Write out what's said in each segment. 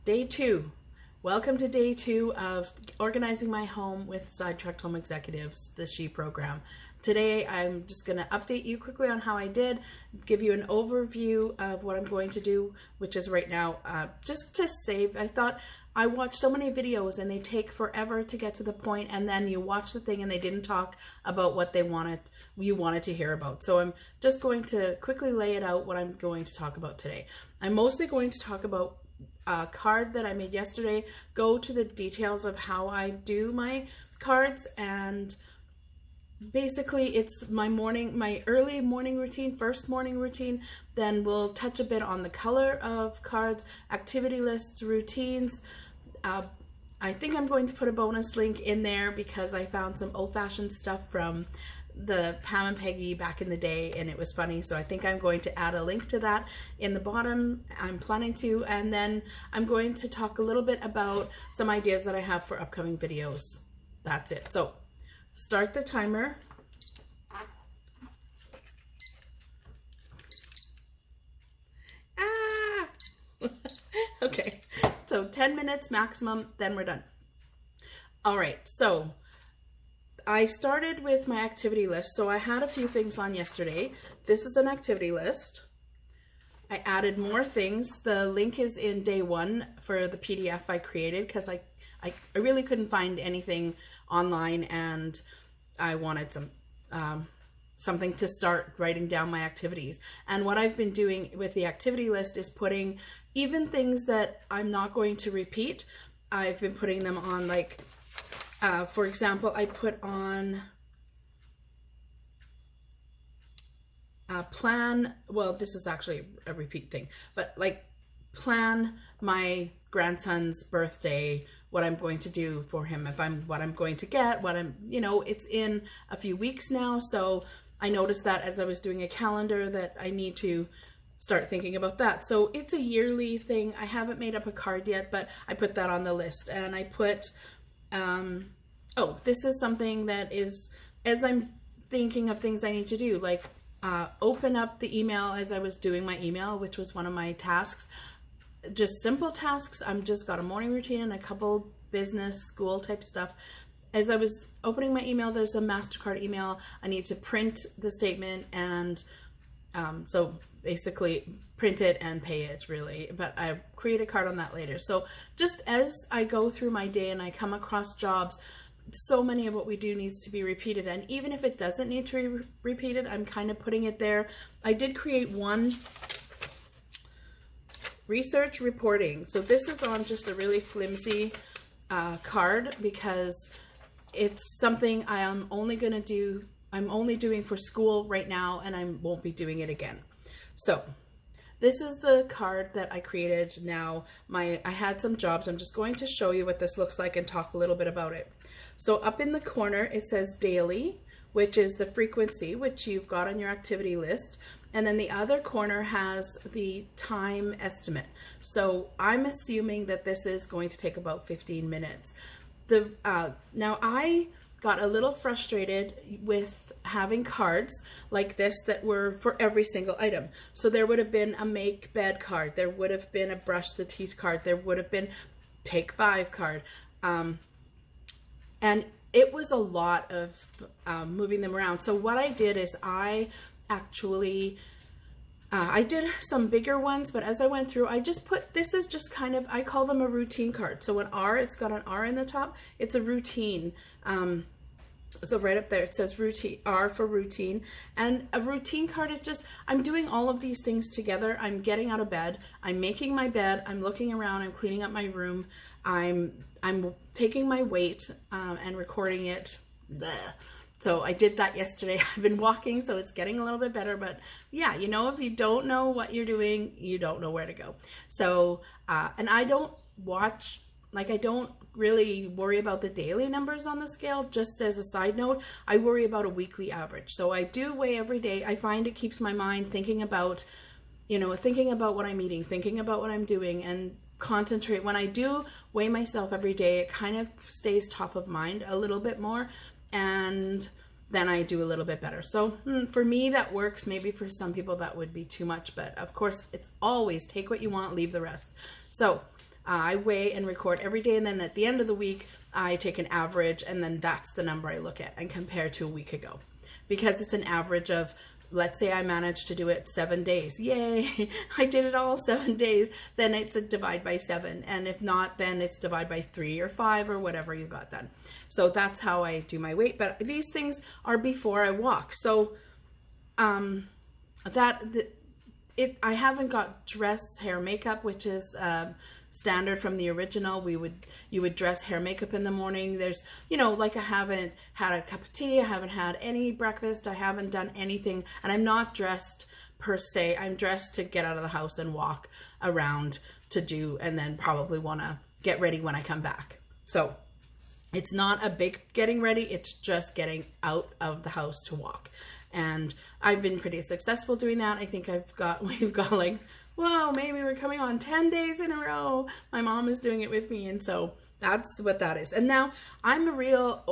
Day 2. Welcome to day 2 of organizing my home with Sidetracked Home Executives, the S.H.E program. Today I'm just going to update you quickly on how I did, give you an overview of what I'm going to do, which is right now, just to save. I thought I watched so many videos and they take forever to get to the point, and then you watch the thing and they didn't talk about what you wanted to hear about. So I'm just going to quickly lay it out what I'm going to talk about today. I'm mostly going to talk about a card that I made yesterday, go to the details of how I do my cards, and basically it's my early morning routine, first morning routine. Then we'll touch a bit on the color of cards, activity lists, routines. I think I'm going to put a bonus link in there because I found some old-fashioned stuff from the Pam and Peggy back in the day, and it was funny, so I think I'm going to add a link to that in the bottom. I'm planning to, and then I'm going to talk a little bit about some ideas that I have for upcoming videos. That's it. So start the timer. Okay, so 10 minutes maximum, then we're done. All right, so I started with my activity list. So I had a few things on yesterday. This is an activity list. I added more things. The link is in day 1 for the PDF I created because I really couldn't find anything online, and I wanted something to start writing down my activities. And what I've been doing with the activity list is putting even things that I'm not going to repeat. I've been putting them on, like, for example, I put on well, this is actually a repeat thing, but like plan my grandson's birthday, what I'm going to do for him, what I'm going to get, it's in a few weeks now. So I noticed that as I was doing a calendar that I need to start thinking about that. So it's a yearly thing. I haven't made up a card yet, but I put that on the list, and I put oh, this is something that is, as I'm thinking of things I need to do, like open up the email as I was doing my email, which was one of my tasks. Just simple tasks. I'm just got a morning routine and a couple business school type stuff. As I was opening my email, there's a MasterCard email. I need to print the statement, and so basically print it and pay it, really, but I create a card on that later. So just as I go through my day and I come across jobs, so many of what we do needs to be repeated, and even if it doesn't need to be repeated, I'm kind of putting it there. I did create one research reporting. So this is on just a really flimsy card because it's something I'm only doing for school right now, and I won't be doing it again. So this is the card that I created now. I had some jobs. I'm just going to show you what this looks like and talk a little bit about it. So up in the corner, it says daily, which is the frequency, which you've got on your activity list. And then the other corner has the time estimate. So I'm assuming that this is going to take about 15 minutes. Now I got a little frustrated with having cards like this that were for every single item. So there would have been a make bed card, there would have been a brush the teeth card, there would have been take 5 card, and it was a lot of moving them around. So what I did is I actually I did some bigger ones, but as I went through, I just put, this is just kind of, I call them a routine card. So an R, it's got an R in the top, it's a routine. So right up there, it says routine, R for routine. And a routine card is just, I'm doing all of these things together. I'm getting out of bed, I'm making my bed, I'm looking around, I'm cleaning up my room, I'm taking my weight and recording it. Blech. So I did that yesterday. I've been walking, so it's getting a little bit better, but yeah, if you don't know what you're doing, you don't know where to go. So, and I don't watch, like, I don't really worry about the daily numbers on the scale. Just as a side note, I worry about a weekly average. So I do weigh every day. I find it keeps my mind thinking about, thinking about what I'm eating, thinking about what I'm doing, and concentrate. When I do weigh myself every day, it kind of stays top of mind a little bit more, and then I do a little bit better. So for me, that works. Maybe for some people that would be too much, but of course it's always take what you want, leave the rest. So I weigh and record every day, and then at the end of the week, I take an average, and then that's the number I look at and compare to a week ago. Because it's an average of, let's say I managed to do it 7 days. Yay, I did it all 7 days. Then it's a divide by 7. And if not, then it's divide by 3 or 5 or whatever you got done. So that's how I do my weight. But these things are before I walk. So I haven't got dress, hair, makeup, which is standard from the original. You would dress, hair, makeup in the morning. There's, like I haven't had a cup of tea, I haven't had any breakfast, I haven't done anything, and I'm not dressed per se. I'm dressed to get out of the house and walk around to do, and then probably want to get ready when I come back. So it's not a big getting ready, it's just getting out of the house to walk. And I've been pretty successful doing that. I think we've got like, whoa, maybe we're coming on 10 days in a row. My mom is doing it with me. And so that's what that is. And now I'm a real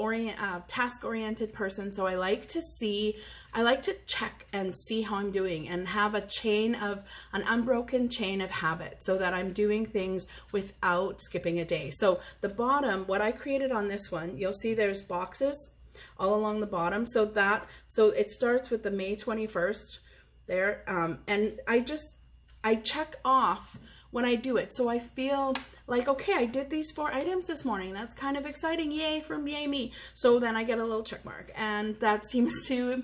task-oriented person. So I like to check and see how I'm doing and have an unbroken chain of habit so that I'm doing things without skipping a day. So the bottom, what I created on this one, you'll see there's boxes all along the bottom. So it starts with the May 21st there. And I check off when I do it. So I feel like, okay, I did these 4 items this morning. That's kind of exciting. Yay me. So then I get a little check mark, and that seems to,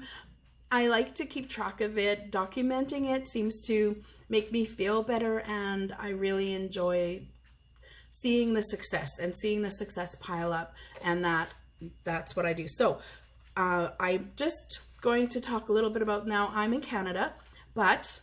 I like to keep track of it. Documenting it seems to make me feel better. And I really enjoy seeing the success and seeing the success pile up. And that's what I do. So I'm just going to talk a little bit about, now I'm in Canada, but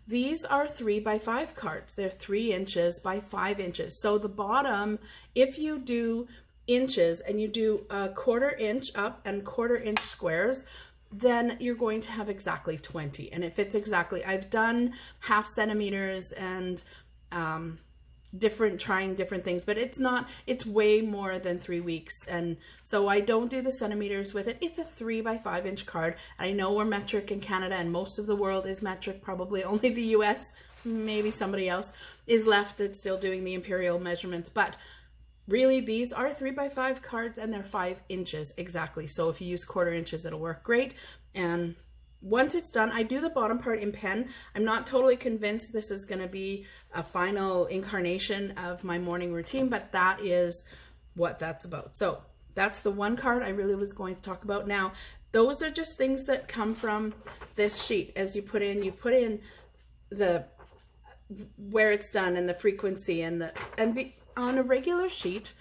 these are 3x5 cards. They're 3 inches by 5 inches. So the bottom, if you do inches and you do a 1/4 inch up and 1/4 inch squares, then you're going to have exactly 20. And it fits exactly. I've done 1/2 centimeters and trying different things, but it's way more than 3 weeks. And so I don't do the centimeters with it. It's a 3x5 inch card. I know we're metric in Canada and most of the world is metric, probably only the US, maybe somebody else is left that's still doing the imperial measurements. But really, these are 3x5 cards and they're 5 inches exactly. So if you use 1/4 inches, it'll work great. And once it's done, I do the bottom part in pen. I'm not totally convinced this is going to be a final incarnation of my morning routine, but that is what that's about. So that's the one card I really was going to talk about. Now, those are just things that come from this sheet. As you put in the where it's done and the frequency and on a regular sheet.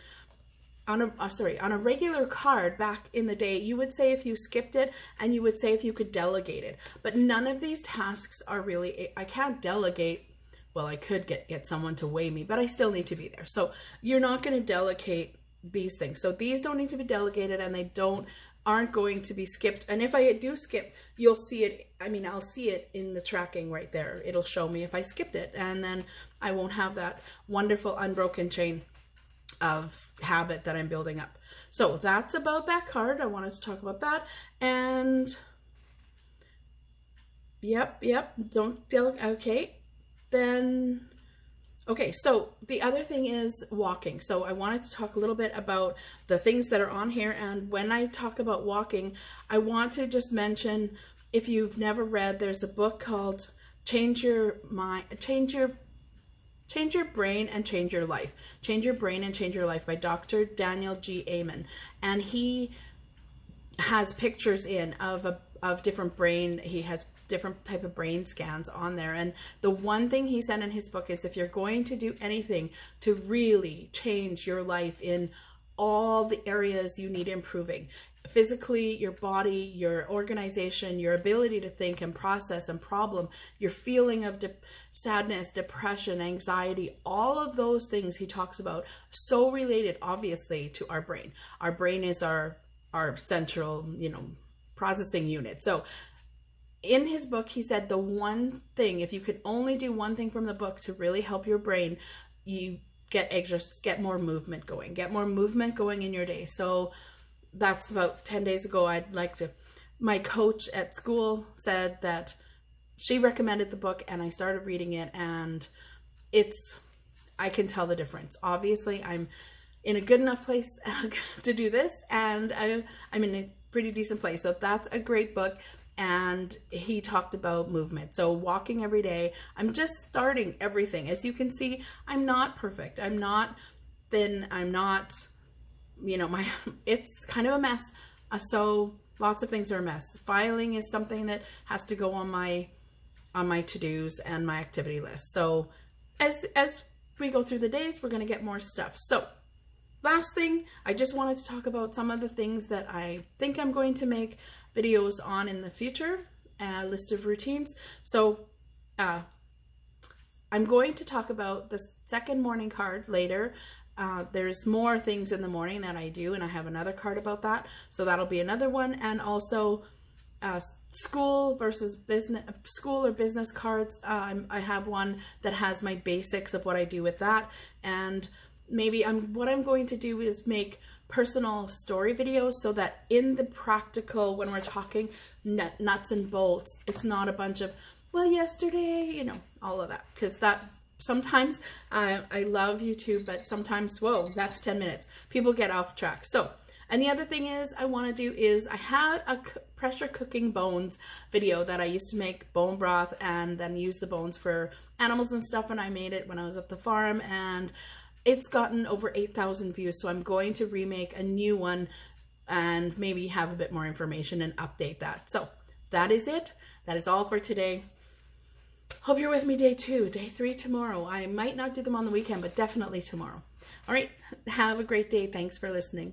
On a regular card back in the day, you would say if you skipped it, and you would say if you could delegate it. But none of these tasks are really, I can't delegate. Well, I could get someone to weigh me, but I still need to be there. So you're not going to delegate these things. So these don't need to be delegated, and they aren't going to be skipped. And if I do skip, you'll see it. I'll see it in the tracking right there. It'll show me if I skipped it, and then I won't have that wonderful unbroken chain of habit that I'm building up. So that's about that card. I wanted to talk about that. And yep, don't feel okay. Then okay, so the other thing is walking. So I wanted to talk a little bit about the things that are on here. And when I talk about walking, I want to just mention, if you've never read, there's a book called Change Your Brain and Change Your Life. Change Your Brain and Change Your Life by Dr. Daniel G. Amen. And he has pictures of different brain. He has different type of brain scans on there. And the one thing he said in his book is, if you're going to do anything to really change your life in all the areas you need improving, physically, your body, your organization, your ability to think and process and problem, your feeling of sadness, depression, anxiety, all of those things he talks about, so related obviously to our brain. Our brain is our central, processing unit. So in his book, he said the one thing, if you could only do one thing from the book to really help your brain, you get more movement going. Get more movement going in your day. So that's about 10 days ago. My coach at school said that she recommended the book, and I started reading it, and I can tell the difference. Obviously, I'm in a good enough place to do this, and I'm in a pretty decent place. So that's a great book. And he talked about movement. So walking every day. I'm just starting everything. As you can see, I'm not perfect. I'm not thin. I'm not, you know, it's kind of a mess. So lots of things are a mess. Filing is something that has to go on my to-dos and my activity list. So as we go through the days, we're going to get more stuff. So last thing, I just wanted to talk about some of the things that I think I'm going to make videos on in the future, a list of routines. So I'm going to talk about the second morning card later. There's more things in the morning that I do, and I have another card about that. So that'll be another one. And also school versus business, school or business cards. I have one that has my basics of what I do with that. And maybe what I'm going to do is make personal story videos so that in the practical, when we're talking nuts and bolts, it's not a bunch of, well, yesterday, you know, all of that. Because that sometimes, I love YouTube, but sometimes, whoa, that's 10 minutes. People get off track. So, and the other thing is I want to do is I had a pressure cooking bones video that I used to make bone broth and then use the bones for animals and stuff. And I made it when I was at the farm, and it's gotten over 8,000 views. So I'm going to remake a new one and maybe have a bit more information and update that. So that is it. That is all for today. Hope you're with me day 2, day 3 tomorrow. I might not do them on the weekend, but definitely tomorrow. All right. Have a great day. Thanks for listening.